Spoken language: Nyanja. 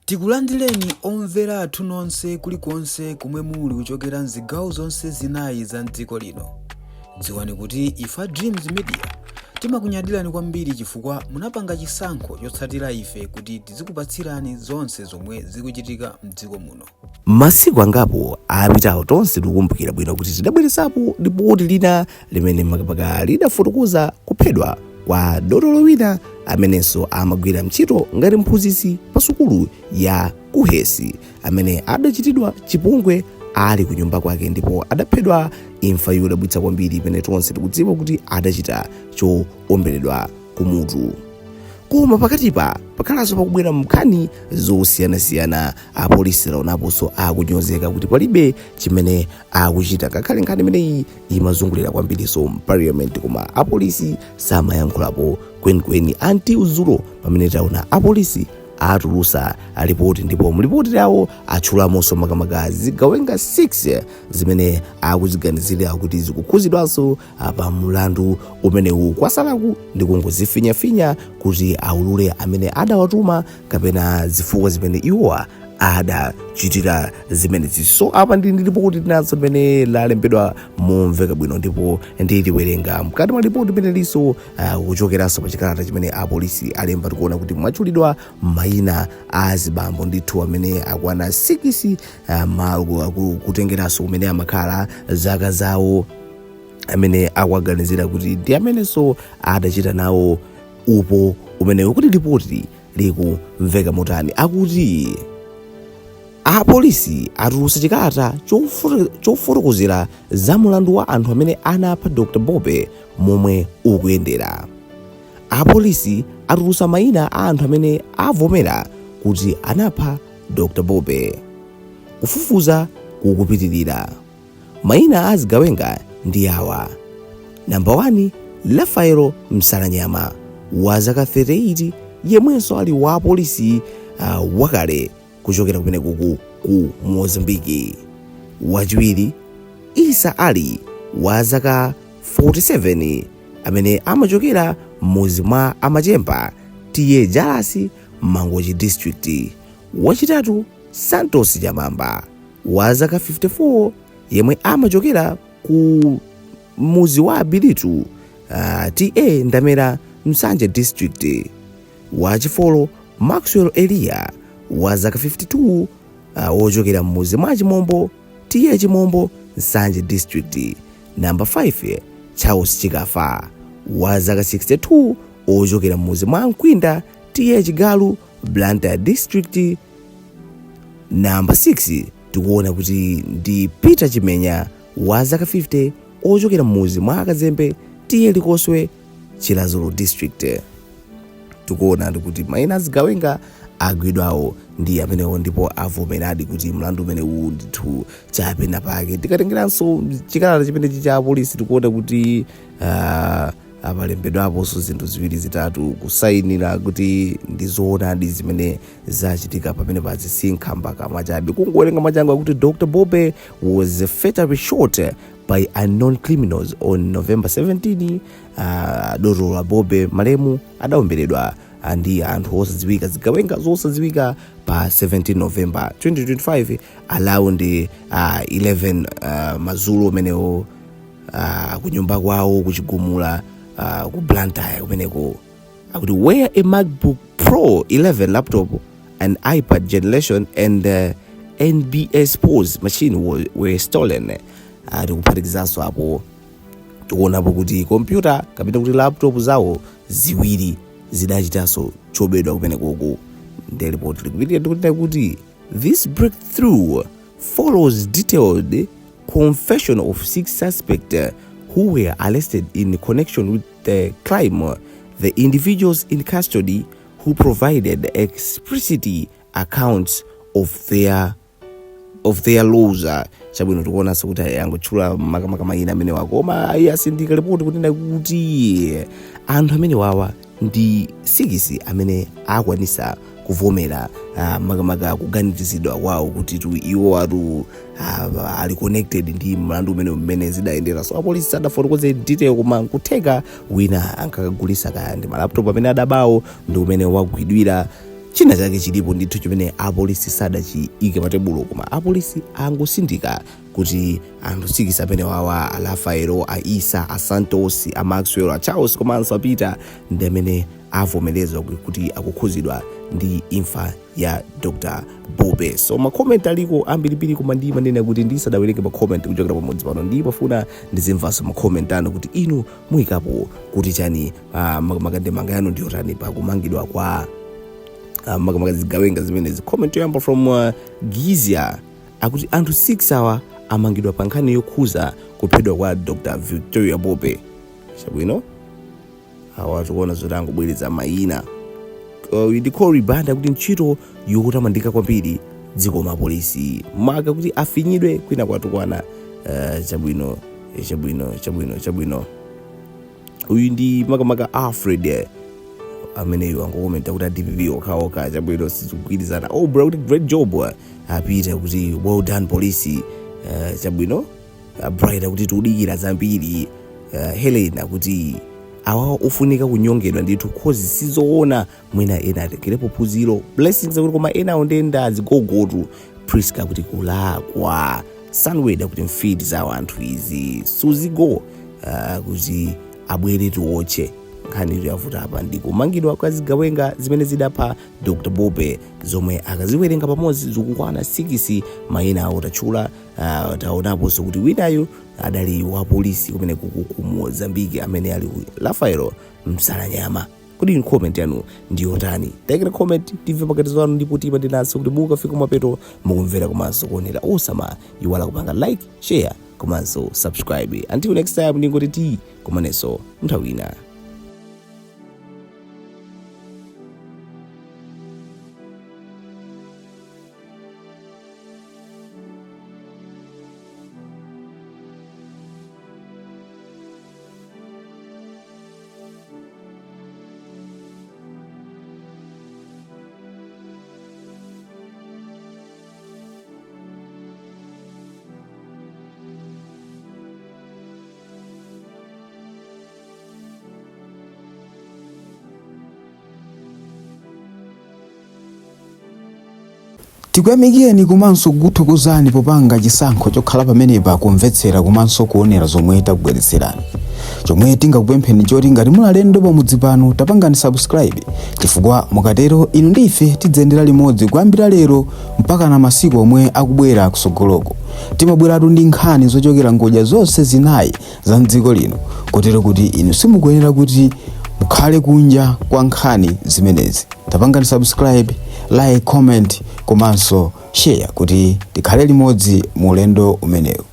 Tikulandireni omvera athu nonse kulikonse kumwe muli kuchokera mzigawo zonse zinayi za mdziko lino. Dziwani kuti ifa Dreams Media timakunyadirani kwambiri chifukwa munapanga chisankho chotsatira ife kuti tizikupatsirani zonse zomwe zikuchitika mdziko muno. Masiku angapo apitawo tonse tikukumbukira bwino kuti tidabweresapo ripoti lina limene makapaka lidafotokoza kuphedwa kwa dotolo wina amenenso amagwira ntchito ngati mphunzitsi pa sukulu ya kuhesi amene adachitidwa chipongwe ali ku nyumba kwake ndipo adaphedwa imfa yodabwitsa kwambiri pene tonse tikudziwa kuti adachita choomberedwa kumutu. Koma pakatipa pakhalanso pakubwera mnkhani zosiyanasiyana. Apolisi laonaponso akunyozeka kuti palibe chimene akuchita ngakhale nkhani imeneyi imazungulira kwambiriso mparliament, koma apolisi samayankhulapo kwenikweni anti uzulo pamene taona apolisi atulusa ripoti ndipo mripoti lawo atchulamonso makamaka Zigawenga 6 zimene akuziganizira kuti zikukhuzidwanso pa mlandu umenewu. Kwasalaku ndi kungozifinyafinya kuti aulule amene adawatuma kapena zifukwa zimene iwowa adachitira zimenezi. So apa ndi ripoti tinazo limene lalembedwa momveka bwino ndipo ndiliwerenga mkati mwa ripoti imene liso kuchokeranso pa chikalata chimene apolisi alemba tikuona kuti mwachulidwa mayina azibambo ndithu amene akwana 6 kutengeranso umene amakhala zaka zawo amene akuaganizira kuti ndi amenenso adachita nawo upo umenewu. Kuti ripoti likumveka motani akuti apolisi atulusa chikalata chofotokozera za mulandu wa anthu amene anapha Dr. Bobe momwe ukuyendera. Apolisi atulusa mayina a anthu amene avomera kuti anapha Dr. Bobe. Kufufuza kukupitirira. Mayina a Zigawenga ndi awa: Namba 1, Rafaelo Msalanyama wa zaka 38 yemwenso ali wa apolisi wakale kuchokera kumene ku Mozambique. Wachiwiri, Isa Ali wa zaka 47 amene amachokera m'mudzi mwa amachemba tiye jalasi Mangochi district. Wachitatu, Santos Chamamba wa zaka 54 yemwe amachokera ku mudzi wa Abilitu tiye Ndamera Msanje district. Wachifolo, Maxwell Elia wa zaka 52 wochokera m'mudzi mwa Chimombo tiye Chimombo Nsanje district. Namba 5, Charles Chikafa wa zaka 62 wochokera m'mudzi mwa Nkwinda tiye Chigalu Blantyre district. Namba 6, tikuona kuti ndi Peter Chimenya wa zaka 50 wochokera m'mudzi mwa Kazembe tiye Likoswe Chilazulu district. Tikuona kuti mayina a Zigawenga agwidwawo ndi amenewo ndipo avomeradi kuti mlandu umenewu ndithu chapena pake. Tikatengeranso chikalata chimenechi cha apolisi tikuona kuti apalembedwaponso zinthu ziwiri zitatu kusayinira kuti ndizoonadi zimene zachitika pamene pazi sinkhamba kamwa chabe. Kungowerenga machangu akuti Dr. Bobe was fatally shot by unknown criminals on November 17. Dotolo la Bobe malemu adaomberedwa ndi anthu osadziwika Zigawenga zosadziwika pa 17 November 2025 around 11 madzulo umenewo kunyumba kwawo kuchigumula ku Blantyre kumeneko. Akuti where a MacBook Pro 11 laptop, an iPad generation and NBS POS machine were stolen. Tikuphatikizaso apo tikuonapo kuti kompyuta kapita kuti laptop zawo ziwiri zidachitanso chobedwa kumenekoku. Ndi report likupitirira tikuti kuti this breakthrough follows detailed confession of 6 suspects who were arrested in connection with the crime. The individuals in custody who provided explicit accounts of their laws. Chabwino tikuonanso kuti angotchula makamaka mayina amene wakoma yasindika report kuti kuti anthu amene wawa ndi 6 amene akwanisa kuvomera makamaka kuganizidwa kwawo kuti iwo ali connected ndi mlandu umene zidayendera. So apolisi sadafotokoze detail koma nkutheka wina ankakagulisa kaya ndi malaptop amene adabawo ndi umene wagwidwira china chake chilipo ndithu chimene apolisi sadachiyike pa tebulo, koma apolisi angosindika kuti anthu 6 amene wawa a Rafaelo, a Isa, a Santos, a Maxwell, a Charles komanso a Peter ndi amene avomerezwa kuti akukhuzidwa ndi imfa ya Dr. Bobe. So makomenti aliko ambirimbiri, koma ndimanena kuti ndisadawerenge makomenti kuchokera pamodzi pano, ndipafuna ndizimvanso makomenti anu kuti inu muyikapo kuti chani makandemanga yanu ndiyotani pa kumangidwa kwa makamaka Zigawenga zimenezi. Comment yoyamba from Gizia akuti anthu 6 awa amangidwa pa nkhani yokhuza kuphedwa kwa Dr. Victoria Bobe. Chabwino awa tikuona zotango bwereza mayina ndikho ribanda kuti ntchito yokutamandika kwambiri dziko mapolisi maka kuti afinyidwe kwina kwatukwana. Chabwino uyu ndi makamaka Alfred ameneyo angokomenta kuti DPP okaoka. Chabwino sizikugwirizana. Oh bro, great job. Apita kuti well done polisi. Chabwino Bright kuti tudikira zambiri. Helena kuti awa ufunika kunyongedwa ndithu khozi sizoona mwina ena atengerepo phunziro. Blessings kuti koma ena ondenda zigogotu. Priska kuti kulakwa. Sunweda kuti mfeed za anthu izi suzigo kuti abwere tuoche nkhani yavuta apa ndiko mangidwa kwa Zigawenga zimene zidapha Dr. Bobe, zomwe akaziwerenga pamodzi zikukwana 6 mayina awo tachula. Taonaponso kuti winayo adali wa polisi kumene ku Mozambique amene ali Rafaelo Msalanyama. Kodi comment yanu ndiyotani? Taikira comment timve pakatizo anu ndipo tipa ndinanso kuti mukafika mapeto mukumvera komanso kuonera osama iwala kupanga like, share komanso subscribe. Until next time ndingoti komanenso mthawina. Tikuyamikeni komanso kuthokozani popanga chisankho chokhala pamenepa kumvetsera komanso kuonera zomwe takubweretserani. Chomwe tingakupempheni choti ngati munalendo pamudzi pano tapangani subscribe, chifukwa mukatero inu ndife tidzendera limodzi kuyambira lero mpaka na masiku omwe akubwera kusogoloko. Timabweratu ndi nkhani zochokera ngodya zonse zinayi za mdziko lino, kotero kuti inu simukuyenera kuti mukhale kunja kwa nkhani zimenezi. Tapangani subscribe, like, comment komanso share kuti tikhale limodzi mu ulendo umenewu.